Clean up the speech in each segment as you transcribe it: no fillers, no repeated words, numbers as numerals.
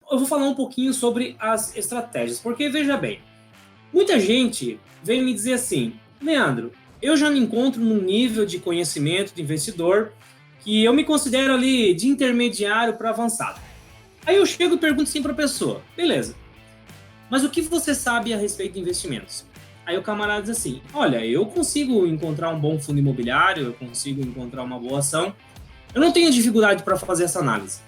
eu vou falar um pouquinho sobre as estratégias, porque veja bem, muita gente vem me dizer assim, Leandro, eu já me encontro num nível de conhecimento de investidor que eu me considero ali de intermediário para avançado. Aí eu chego e pergunto assim para a pessoa, beleza, mas o que você sabe a respeito de investimentos? Aí o camarada diz assim, olha, eu consigo encontrar um bom fundo imobiliário, eu consigo encontrar uma boa ação, eu não tenho dificuldade para fazer essa análise.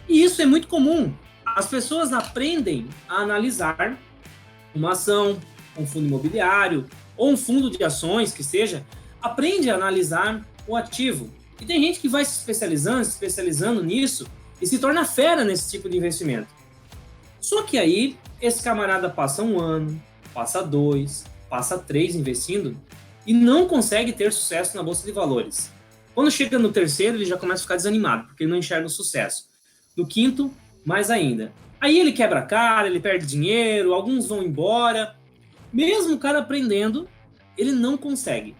E isso é muito comum. As pessoas aprendem a analisar uma ação, um fundo imobiliário ou um fundo de ações, que seja, aprende a analisar o ativo. E tem gente que vai se especializando nisso e se torna fera nesse tipo de investimento. Só que aí, esse camarada passa um ano, passa dois, passa três investindo e não consegue ter sucesso na Bolsa de Valores. Quando chega no terceiro, ele já começa a ficar desanimado, porque ele não enxerga o sucesso. No quinto, mais ainda. Aí ele quebra a cara, ele perde dinheiro, alguns vão embora. Mesmo o cara aprendendo, ele não consegue.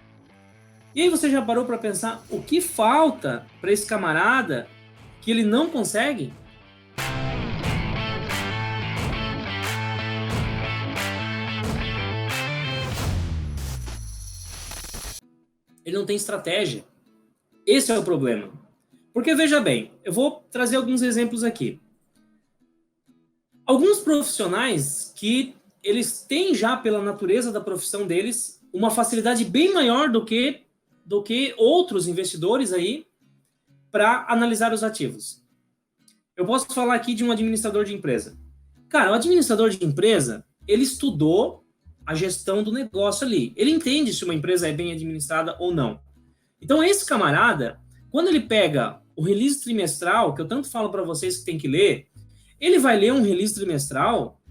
E aí você já parou para pensar o que falta para esse camarada que ele não consegue? Ele não tem estratégia. Esse é o problema. Porque veja bem, eu vou trazer alguns exemplos aqui. Alguns profissionais que eles têm já pela natureza da profissão deles uma facilidade bem maior do que outros investidores aí para analisar os ativos. Eu posso falar aqui de um administrador de empresa. Cara, o administrador de empresa, ele estudou a gestão do negócio ali. Ele entende se uma empresa é bem administrada ou não. Então, esse camarada, quando ele pega o release trimestral, que eu tanto falo para vocês que tem que ler, ele vai ler um release trimestral,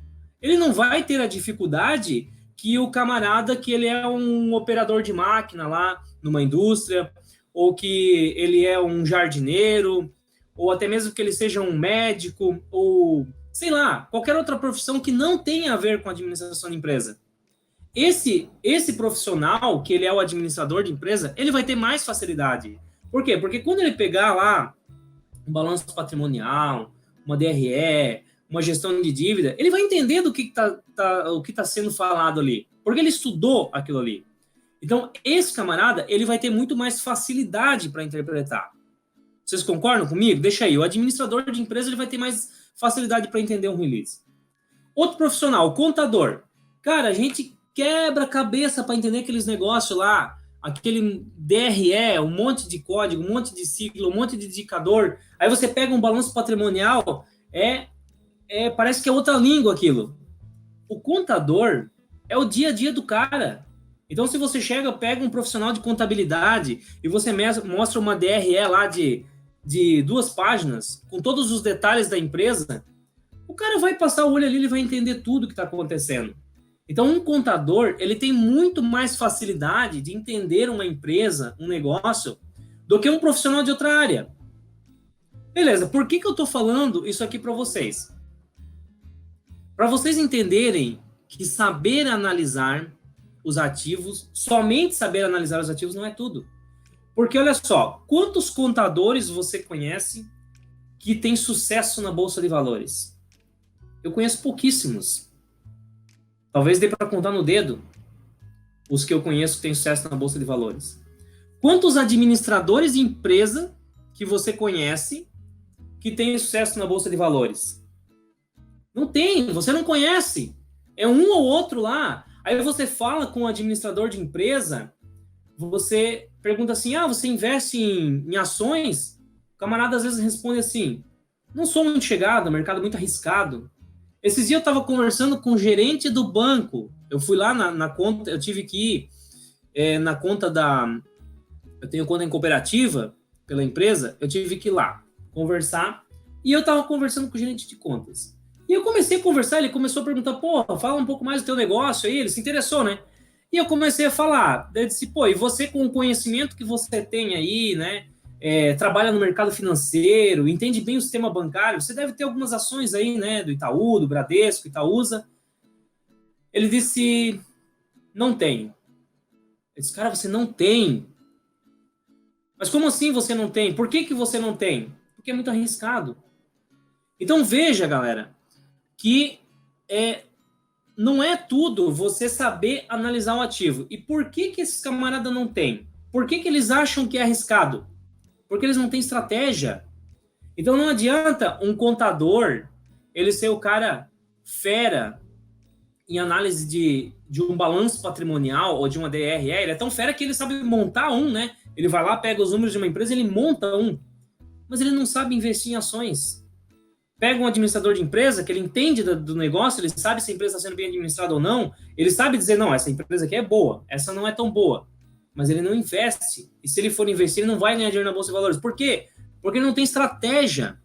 ele não vai ter a dificuldade que o camarada que ele é um operador de máquina lá numa indústria, ou que ele é um jardineiro, ou até mesmo que ele seja um médico, ou sei lá, qualquer outra profissão que não tenha a ver com a administração de empresa. Esse profissional, que ele é o administrador de empresa, ele vai ter mais facilidade. Por quê? Porque quando ele pegar lá um balanço patrimonial, uma DRE, uma gestão de dívida, ele vai entender do que está sendo falado ali, porque ele estudou aquilo ali. Então, esse camarada, ele vai ter muito mais facilidade para interpretar. Vocês concordam comigo? Deixa aí, o administrador de empresa ele vai ter mais facilidade para entender um release. Outro profissional, o contador. Cara, a gente quebra a cabeça para entender aqueles negócios lá, aquele DRE, um monte de código, um monte de sigla, um monte de indicador. Aí você pega um balanço patrimonial, parece que é outra língua aquilo. O contador é o dia a dia do cara. Então, se você pega um profissional de contabilidade e você mostra uma DRE lá de 2 páginas, com todos os detalhes da empresa, o cara vai passar o olho ali, ele vai entender tudo que está acontecendo. Então, um contador, ele tem muito mais facilidade de entender uma empresa, um negócio, do que um profissional de outra área. Beleza, por que eu estou falando isso aqui para vocês? Para vocês entenderem que saber analisar os ativos, somente saber analisar os ativos não é tudo. Porque olha só, quantos contadores você conhece que tem sucesso na Bolsa de Valores? Eu conheço pouquíssimos. Talvez dê para contar no dedo os que eu conheço que têm sucesso na Bolsa de Valores. Quantos administradores de empresa que você conhece que têm sucesso na Bolsa de Valores? Não tem, você não conhece. É um ou outro lá. Aí você fala com o administrador de empresa, você pergunta assim, você investe em ações? O camarada às vezes responde assim, não sou muito chegado, mercado muito arriscado. Esses dias eu estava conversando com o gerente do banco. Eu fui lá na conta, eu tive que ir na conta eu tenho conta em cooperativa pela empresa, eu tive que ir lá conversar e eu estava conversando com o gerente de contas. E eu comecei a conversar, ele começou a perguntar, fala um pouco mais do teu negócio aí, ele se interessou, né? E eu comecei a falar, eu disse, e você com o conhecimento que você tem aí, né? Trabalha no mercado financeiro, entende bem o sistema bancário, você deve ter algumas ações aí, né, do Itaú, do Bradesco, Itaúsa. Ele disse, não tenho. Eu disse, cara, você não tem? Mas como assim você não tem? Por que você não tem? Porque é muito arriscado. Então veja, galera, que não é tudo você saber analisar o ativo. E por que esses camaradas não têm? Por que eles acham que é arriscado? Porque eles não têm estratégia. Então não adianta um contador ele ser o cara fera em análise de um balanço patrimonial ou de uma DRE. Ele é tão fera que ele sabe montar um, né? Ele vai lá, pega os números de uma empresa, ele monta um. Mas ele não sabe investir em ações. Pega um administrador de empresa, que ele entende do negócio, ele sabe se a empresa está sendo bem administrada ou não, ele sabe dizer, não, essa empresa aqui é boa, essa não é tão boa. Mas ele não investe. E se ele for investir, ele não vai ganhar dinheiro na Bolsa de Valores. Por quê? Porque ele não tem estratégia.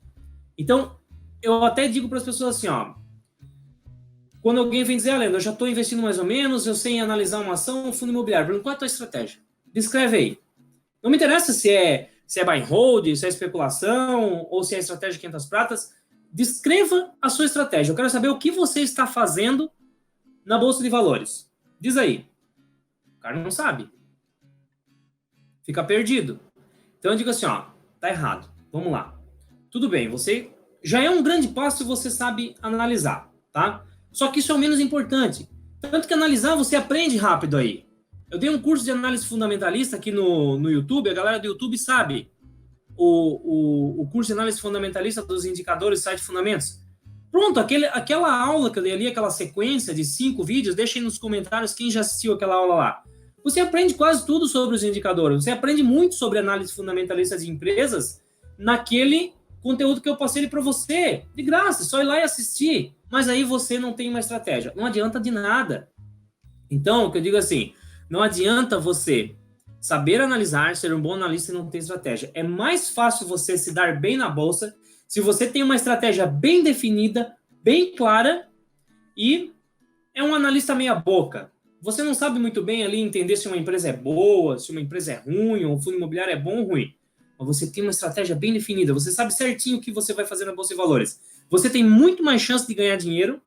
Então, eu até digo para as pessoas assim, ó, quando alguém vem dizer, Leandro, eu já estou investindo mais ou menos, eu sei analisar uma ação, um fundo imobiliário. Qual é a tua estratégia? Descreve aí. Não me interessa se é buy and hold, se é especulação, ou se é estratégia 500 pratas. Descreva a sua estratégia. Eu quero saber o que você está fazendo na Bolsa de Valores. Diz aí. O cara não sabe. Fica perdido. Então eu digo assim, ó, tá errado. Vamos lá. Tudo bem, você já é um grande passo e você sabe analisar, tá? Só que isso é o menos importante. Tanto que analisar você aprende rápido aí. Eu dei um curso de análise fundamentalista aqui no YouTube, a galera do YouTube sabe o curso de análise fundamentalista dos indicadores site fundamentos. Pronto, aquela aula que eu dei ali, aquela sequência de 5 vídeos, deixem nos comentários quem já assistiu aquela aula lá. Você aprende quase tudo sobre os indicadores, você aprende muito sobre análise fundamentalista de empresas naquele conteúdo que eu passei para você, de graça, só ir lá e assistir. Mas aí você não tem uma estratégia, não adianta de nada. Então, o que eu digo assim, não adianta você saber analisar, ser um bom analista e não ter estratégia. É mais fácil você se dar bem na bolsa se você tem uma estratégia bem definida, bem clara e é um analista meia boca. Você não sabe muito bem ali entender se uma empresa é boa, se uma empresa é ruim, ou um fundo imobiliário é bom ou ruim. Mas você tem uma estratégia bem definida, você sabe certinho o que você vai fazer na Bolsa de Valores. Você tem muito mais chance de ganhar dinheiro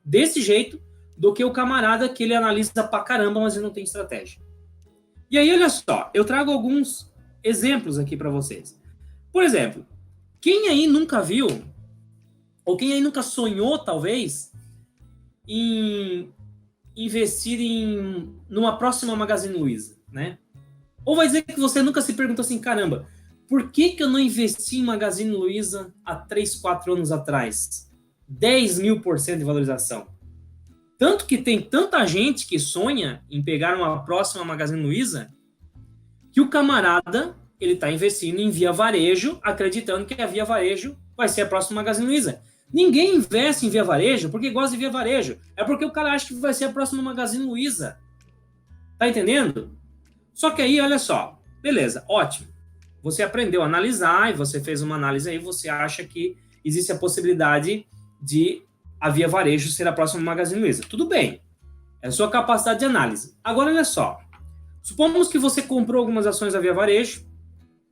desse jeito do que o camarada que ele analisa pra caramba, mas ele não tem estratégia. E aí, olha só, eu trago alguns exemplos aqui para vocês. Por exemplo, quem aí nunca viu, ou quem aí nunca sonhou, talvez, em investir numa próxima Magazine Luiza, né? Ou vai dizer que você nunca se perguntou assim, caramba, por que eu não investi em Magazine Luiza há 3, 4 anos atrás? 10.000% de valorização. Tanto que tem tanta gente que sonha em pegar uma próxima Magazine Luiza que o camarada ele está investindo em Via Varejo, acreditando que a Via Varejo vai ser a próxima Magazine Luiza. Ninguém investe em Via Varejo porque gosta de Via Varejo. É porque o cara acha que vai ser a próxima Magazine Luiza. Tá entendendo? Só que aí, olha só. Beleza, ótimo. Você aprendeu a analisar e você fez uma análise aí, você acha que existe a possibilidade de a Via Varejo ser a próxima Magazine Luiza. Tudo bem. É a sua capacidade de análise. Agora, olha só. Supomos que você comprou algumas ações da Via Varejo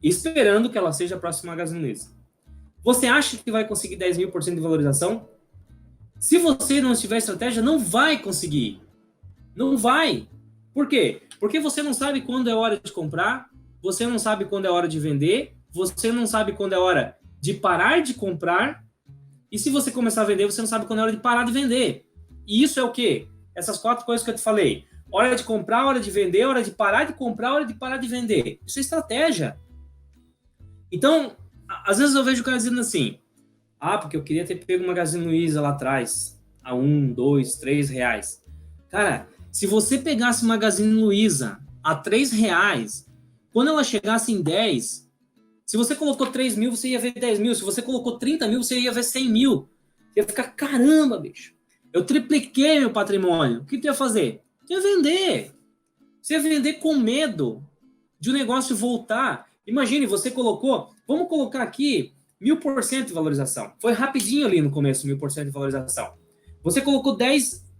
esperando que ela seja a próxima Magazine Luiza. Você acha que vai conseguir 10.000% de valorização? Se você não tiver estratégia, não vai conseguir. Não vai. Por quê? Porque você não sabe quando é hora de comprar, você não sabe quando é hora de vender, você não sabe quando é hora de parar de comprar, e se você começar a vender, você não sabe quando é hora de parar de vender. E isso é o quê? Essas 4 coisas que eu te falei. Hora de comprar, hora de vender, hora de parar de comprar, hora de parar de vender. Isso é estratégia. Então, às vezes eu vejo o cara dizendo assim, porque eu queria ter pego uma Magazine Luiza lá atrás, a 1, 2, 3 reais. Cara, se você pegasse uma Magazine Luiza a 3 reais, quando ela chegasse em 10, se você colocou 3 mil, você ia ver 10 mil. Se você colocou 30 mil, você ia ver 100 mil. Você ia ficar, caramba, bicho. Eu tripliquei meu patrimônio. O que tu ia fazer? Tu ia vender. Você ia vender com medo de o negócio voltar. Imagine, você colocou, vamos colocar aqui 1.000% de valorização. Foi rapidinho ali no começo, 1.000% de valorização. Você colocou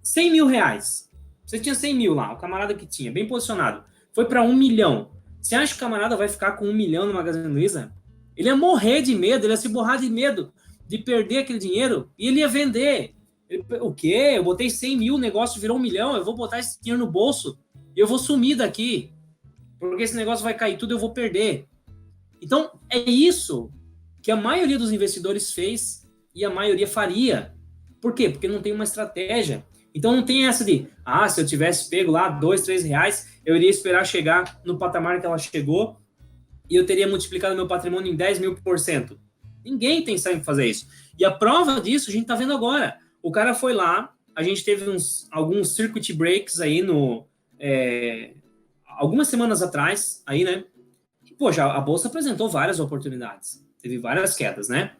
100 mil reais. Você tinha 100 mil lá, o camarada que tinha, bem posicionado. Foi para 1 milhão. Você acha que o camarada vai ficar com 1 milhão no Magazine Luiza? Ele ia morrer de medo, ele ia se borrar de medo de perder aquele dinheiro e ele ia vender. O quê? Eu botei 100 mil, o negócio virou 1 milhão, eu vou botar esse dinheiro no bolso e eu vou sumir daqui. Porque esse negócio vai cair tudo, eu vou perder. Então, é isso que a maioria dos investidores fez E a maioria faria. Por quê? Porque não tem uma estratégia. Então não tem essa de, se eu tivesse pego lá 2, 3 reais, eu iria esperar chegar no patamar que ela chegou e eu teria multiplicado meu patrimônio em 10.000%. Ninguém tem sangue para fazer isso. E a prova disso a gente está vendo agora. O cara foi lá, a gente teve alguns circuit breaks aí algumas semanas atrás, aí, né? E, poxa, a Bolsa apresentou várias oportunidades. Teve várias quedas, né?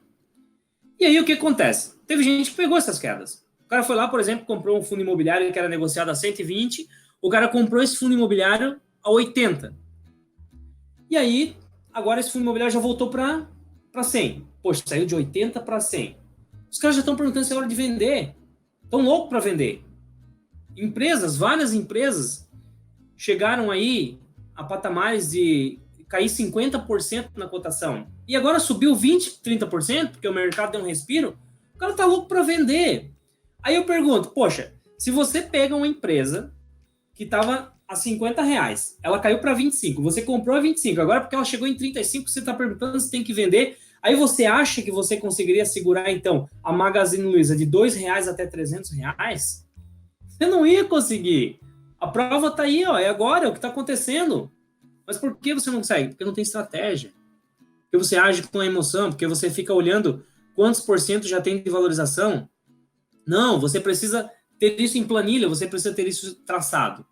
E aí o que acontece? Teve gente que pegou essas quedas. O cara foi lá, por exemplo, comprou um fundo imobiliário que era negociado a 120, o cara comprou esse fundo imobiliário a 80. E aí, agora esse fundo imobiliário já voltou para 100. Poxa, saiu de 80 para 100. Os caras já estão perguntando se é hora de vender. Estão loucos para vender. Várias empresas, chegaram aí a patamares de cair 50% na cotação. E agora subiu 20%, 30%, porque o mercado deu um respiro. O cara tá louco para vender. Aí eu pergunto, poxa, se você pega uma empresa que estava a 50 reais, ela caiu para 25, você comprou a 25, agora porque ela chegou em 35, você está perguntando se tem que vender, aí você acha que você conseguiria segurar, então, a Magazine Luiza de 2 reais até 300 reais? Você não ia conseguir. A prova está aí, ó, é agora, é o que está acontecendo. Mas por que você não consegue? Porque não tem estratégia. Porque você age com a emoção, porque você fica olhando quantos por cento já tem de valorização. Não, você precisa ter isso em planilha, você precisa ter isso traçado.